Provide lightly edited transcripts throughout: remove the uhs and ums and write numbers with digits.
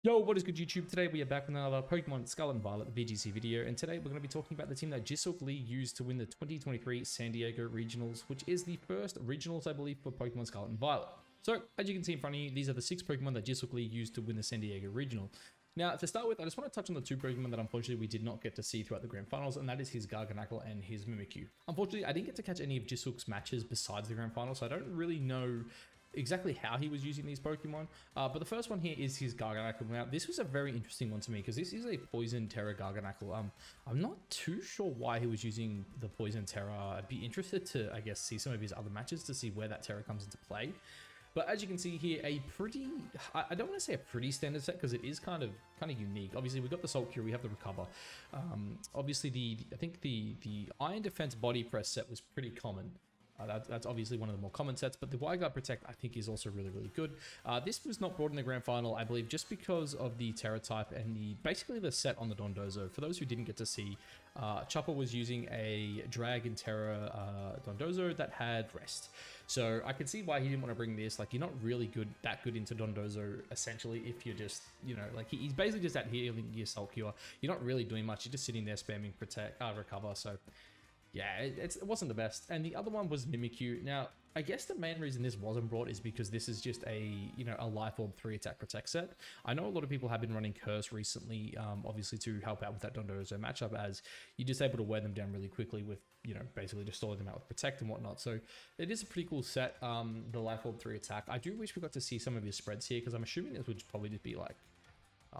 Yo, what is good YouTube? Today we are back with another Pokemon Scarlet and Violet VGC video, and today we're going to be talking about the team that Jiseok Lee used to win the 2023 San Diego Regionals, which is the first Regionals, I believe, for Pokemon Scarlet and Violet. So, as you can see in front of you, these are the 6 Pokemon that Jiseok Lee used to win the San Diego Regional. Now, to start with, I just want to touch on the 2 Pokemon that unfortunately we did not get to see throughout the Grand Finals, and that is his Garganacl and his Mimikyu. Unfortunately, I didn't get to catch any of Jiseok's matches besides the Grand Final, so I don't really know exactly how he was using these Pokemon, but the first one here is his Garganacl. Now, this was a very interesting one to me because this is a Poison Terra Garganacl. I'm not too sure why he was using the Poison Terra. I'd be interested to, I guess, see some of his other matches to see where that Terra comes into play. But as you can see here, a pretty, I don't want to say a pretty standard set because it is kind of unique. Obviously, we've got the Salt Cure, we have the Recover. Obviously, I think the Iron Defense Body Press set was pretty common. That's obviously one of the more common sets, but the Wide Guard Protect I think is also really, really good. This was not brought in the Grand Final, I believe, just because of the Terra type and basically the set on the Dondozo. For those who didn't get to see, Chopper was using a Dragon Terra Dondozo that had Rest. So I can see why he didn't want to bring this. Like, you're not really that good into Dondozo, essentially, if you're just, you know, like he's basically just out here healing your Salt Cure. You're not really doing much. You're just sitting there spamming Recover. So yeah, it wasn't the best. And the other one was Mimikyu. Now, I guess the main reason this wasn't brought is because this is just a Life Orb 3 attack protect set. I know a lot of people have been running Curse recently, obviously to help out with that Dondozo matchup, as you're just able to wear them down really quickly with, basically just store them out with Protect and whatnot. So it is a pretty cool set, the Life Orb 3 attack. I do wish we got to see some of his spreads here, because I'm assuming this would probably just be like,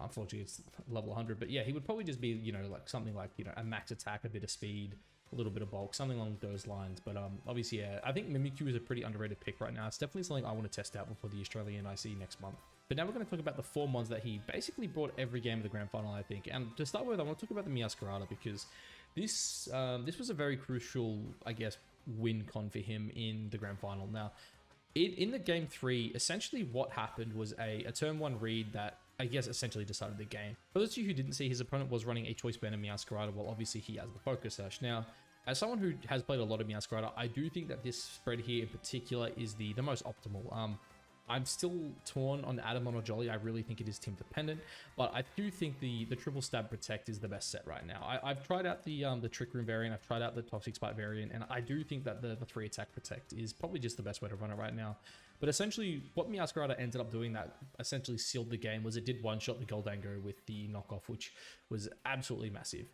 unfortunately it's level 100, but yeah, he would probably just be, like something like, a max attack, a bit of speed, a little bit of bulk, something along those lines. But obviously, yeah, I think Mimikyu is a pretty underrated pick right now. It's definitely something I want to test out before the Australian IC next month. But now we're going to talk about the 4 mons that he basically brought every game of the Grand Final, I think. And to start with, I want to talk about the Scarlet, because this was a very crucial, I guess, win con for him in the Grand Final. Now, in the game 3, essentially what happened was a turn 1 read that, I guess, essentially decided the game. For those of you who didn't see, his opponent was running a Choice Band of Meowscarada, while obviously he has the Focus Sash. Now, as someone who has played a lot of Meowscarada, I do think that this spread here in particular is the most optimal. I'm still torn on Adamon or Jolly. I really think it is team dependent, but I do think the Triple Stab Protect is the best set right now. I've tried out the Trick Room variant, I've tried out the Toxic Spite variant, and I do think that the 3 attack Protect is probably just the best way to run it right now. But essentially, what Meowscarada ended up doing that essentially sealed the game was it did one-shot the Goldango with the knockoff, which was absolutely massive.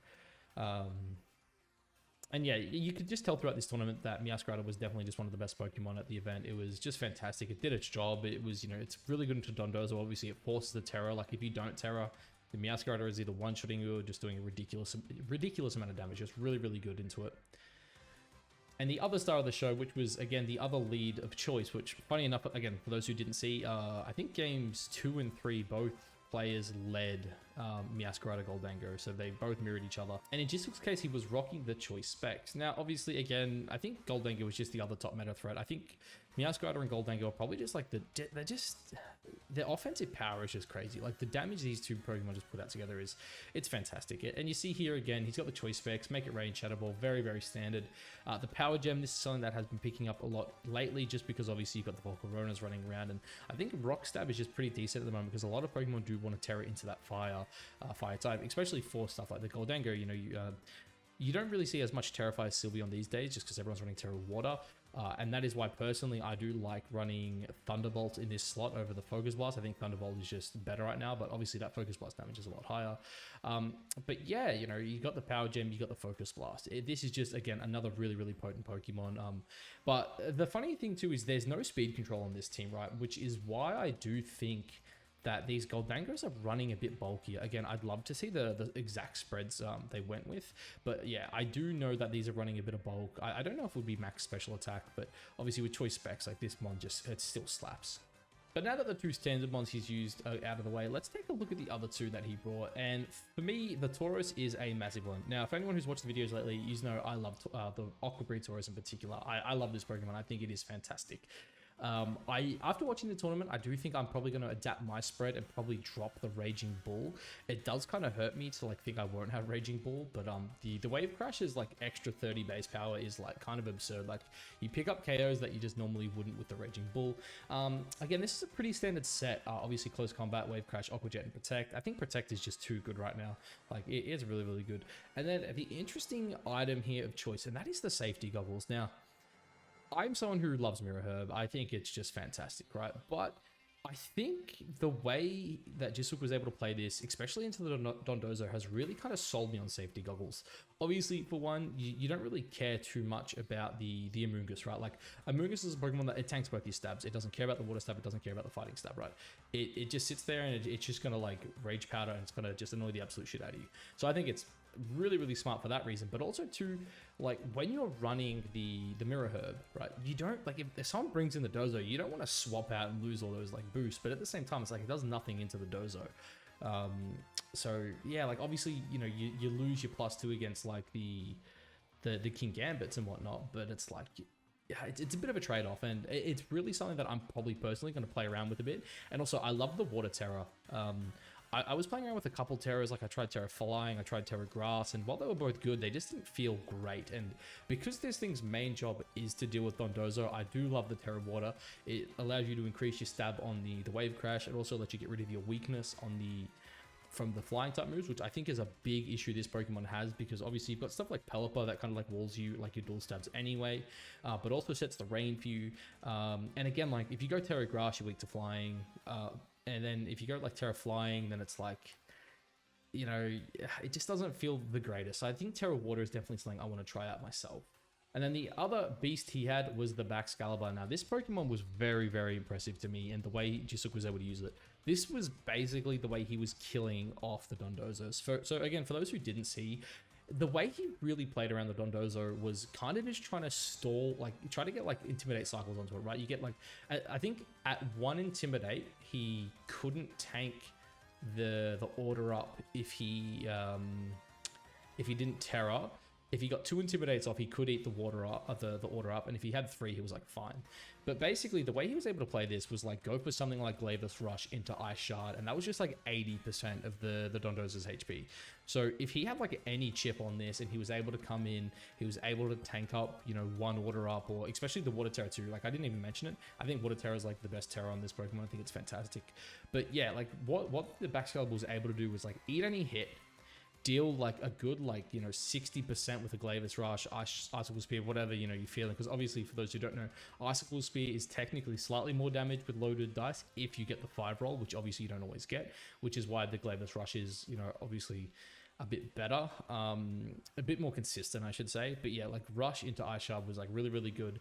And yeah, you could just tell throughout this tournament that Meowscarada was definitely just one of the best Pokemon at the event. It was just fantastic. It did its job. It was, it's really good into Dondozo. Obviously, it forces the Terra. Like, if you don't Terra, the Meowscarada is either one-shotting you or just doing a ridiculous amount of damage. Just really, really good into it. And the other star of the show, which was, again, the other lead of choice, which, funny enough, again, for those who didn't see, I think games 2 and 3 both players led Meowscarada Goldango, so they both mirrored each other. And in Jiseok's case, he was rocking the choice specs. Now, obviously, again, I think Goldango was just the other top meta threat. I think Meowscarada and Goldango are probably just like their offensive power is just crazy. Like, the damage these 2 Pokemon just put out together it's fantastic. And you see here again, he's got the choice specs, Make It Rain, Shadow Ball, very, very standard. The Power Gem, this is something that has been picking up a lot lately, just because obviously you've got the Volcaronas running around, and I think Rock Stab is just pretty decent at the moment because a lot of Pokemon do want to Terra into that fire type, especially for stuff like the Goldango. You don't really see as much Terrafire Sylveon these days just because everyone's running Terra Water, and that is why personally I do like running Thunderbolt in this slot over the Focus Blast. I think Thunderbolt is just better right now, but obviously that Focus Blast damage is a lot higher. But yeah, you got the Power Gem, you got the Focus Blast. This is just, again, another really, really potent Pokemon. But the funny thing too is there's no speed control on this team, right? Which is why I do think that these Goldangos are running a bit bulkier. Again, I'd love to see the exact spreads they went with, but yeah, I do know that these are running a bit of bulk. I don't know if it would be max special attack, but obviously with choice specs like this mon, it still slaps. But now that the 2 standard mons he's used are out of the way, let's take a look at the other 2 that he brought. And for me, the Tauros is a massive one. Now, for anyone who's watched the videos lately, you know I love the Aqua Breed Tauros in particular. I love this Pokemon. I think it is fantastic. After watching the tournament, I do think I'm probably going to adapt my spread and probably drop the Raging Bull. It does kind of hurt me to like think I won't have Raging Bull, but the Wave Crash is like extra 30 base power is like kind of absurd. Like you pick up KOs that you just normally wouldn't with the Raging Bull. Again, this is a pretty standard set. Obviously close combat, Wave Crash, Aqua Jet, and Protect. I think Protect is just too good right now. Like it is really, really good. And then the interesting item here of choice, and that is the safety goggles. Now, I'm someone who loves Mirror Herb. I think it's just fantastic, right? But I think the way that Jiseok was able to play this, especially into the Dondozo, has really kind of sold me on safety goggles. Obviously, for one, you don't really care too much about the Amoonguss, right? Like, Amoonguss is a Pokemon that it tanks both your stabs. It doesn't care about the water stab. It doesn't care about the fighting stab, right? It just sits there and it's just going to, like, rage powder and it's going to just annoy the absolute shit out of you. So I think it's really, really smart for that reason. But also, too, like, when you're running the Mirror Herb, right, you don't, like, if someone brings in the Dozo, you don't want to swap out and lose all those, like, boosts. But at the same time, it's like, it does nothing into the Dozo. So yeah, like obviously, you know, you lose your +2 against like the King Gambits and whatnot, but it's like, yeah, it's a bit of a trade-off, and it's really something that I'm probably personally going to play around with a bit. And also, I love the Water Terror. I was playing around with a couple Terrors, like I tried Terra Flying, I tried Terra Grass, and while they were both good, they just didn't feel great. And because this thing's main job is to deal with Dondozo, I do love the Terra Water. It allows you to increase your stab on the Wave Crash. It also lets you get rid of your weakness on from the flying type moves, which I think is a big issue this Pokemon has, because obviously you've got stuff like Pelipper that kind of like walls you like your dual stabs anyway, but also sets the rain for you. And again, like if you go Terra Grass, you're weak to flying, and then if you go like Terra Flying, then it's like, you know, it just doesn't feel the greatest. So I think Terra Water is definitely something I want to try out myself. And then the other beast he had was the Baxcalibur. Now, this Pokemon was very, very impressive to me, and the way Jiseok was able to use it. This was basically the way he was killing off the Dondozos. So again, for those who didn't see, the way he really played around the Dondozo was kind of just trying to stall, like try to get like Intimidate cycles onto it, right? You get like, I think at one Intimidate, he couldn't tank the order up if he didn't Terra. If he got 2 Intimidates off, he could eat the water up, the order up, and if he had 3, he was like fine. But basically, the way he was able to play this was like go for something like Glavis Rush into Ice Shard, and that was just like 80% of the Dondozo's HP. So if he had like any chip on this, and he was able to come in, he was able to tank up, you know, 1 order up, or especially the Water Terror too. Like I didn't even mention it. I think Water Terror is like the best Terror on this Pokemon. I think it's fantastic. But yeah, like what the Baxcalibur was able to do was like eat any hit, deal like a good, like, you know, 60% with a Glavis Rush, Icicle Spear, whatever, you know, you're feeling. Because obviously, for those who don't know, Icicle Spear is technically slightly more damage with loaded dice if you get the 5 roll, which obviously you don't always get, which is why the Glavis Rush is, you know, obviously a bit better, a bit more consistent, I should say. But yeah, like Rush into Ice Shard was like really, really good.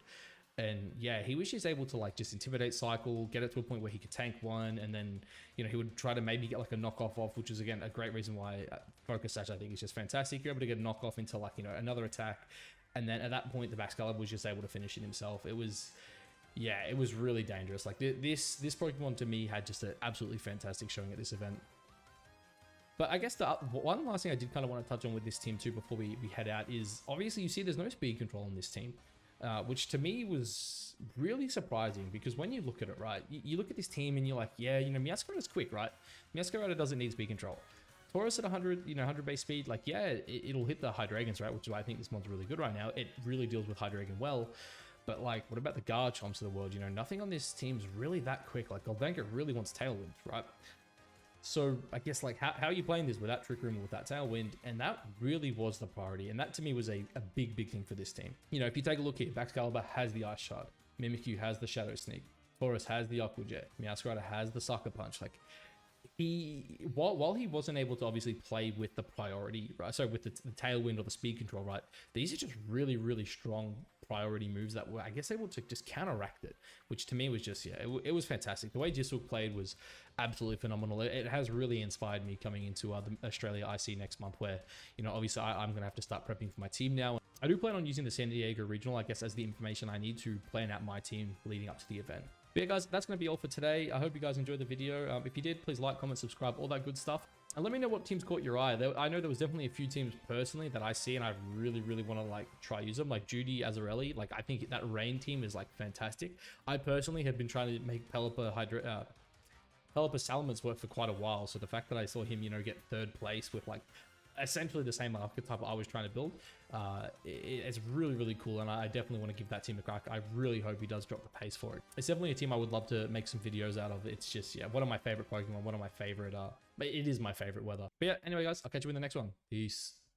And yeah, he was just able to like just Intimidate cycle, get it to a point where he could tank 1, and then, you know, he would try to maybe get like a knockoff off, which is again a great reason why Focus Sash I think is just fantastic. You're able to get a knockoff into like, you know, another attack, and then at that point the Baxcalibur was just able to finish it himself. It was, yeah, it was really dangerous. Like this Pokemon to me had just an absolutely fantastic showing at this event. But I guess the one last thing I did kind of want to touch on with this team too before we head out is obviously you see there's no speed control on this team. Which to me was really surprising, because when you look at it, right, you look at this team and you're like, yeah, you know, Meowscarada's quick, right? Meowscarada doesn't need speed control. Tauros at 100, you know, 100 base speed, like, yeah, it'll hit the Hydreigons, right? Which is why I think this mod's really good right now. It really deals with Hydreigon well. But like, what about the Garchomps of the world? You know, nothing on this team's really that quick. Like, Goldanka really wants Tailwind, right? So I guess like how are you playing this without Trick Room or with that Tailwind? And that really was the priority. And that to me was a big, big thing for this team. You know, if you take a look here, Baxcalibur has the Ice Shard. Mimikyu has the Shadow Sneak. Tauros has the Aqua Jet. Meowscarada has the Sucker Punch. Like while he wasn't able to obviously play with the priority, right? So with the Tailwind or the speed control, right? These are just really, really strong priority moves that were, I guess, able to just counteract it, which to me was just, yeah, it was fantastic. The way Jiseok played was absolutely phenomenal. It has really inspired me coming into the Australia IC next month, where, you know, obviously I'm going to have to start prepping for my team now. I do plan on using the San Diego Regional, I guess, as the information I need to plan out my team leading up to the event. But yeah, guys, that's going to be all for today. I hope you guys enjoyed the video. If you did, please like, comment, subscribe, all that good stuff. And let me know what teams caught your eye. I know there was definitely a few teams personally that I see and I really, really want to like try use them. Like Judy Azarelli, like I think that Rain team is like fantastic. I personally have been trying to make Pelipper Salamence work for quite a while. So the fact that I saw him, you know, get 3rd place with like essentially the same archetype I was trying to build, it's really, really cool, and I definitely want to give that team a crack. I really hope he does drop the pace for it. It's definitely a team I would love to make some videos out of. It's just, yeah, one of my favorite Pokemon, one of my favorite, it is my favorite weather. But yeah, anyway guys, I'll catch you in the next one. Peace.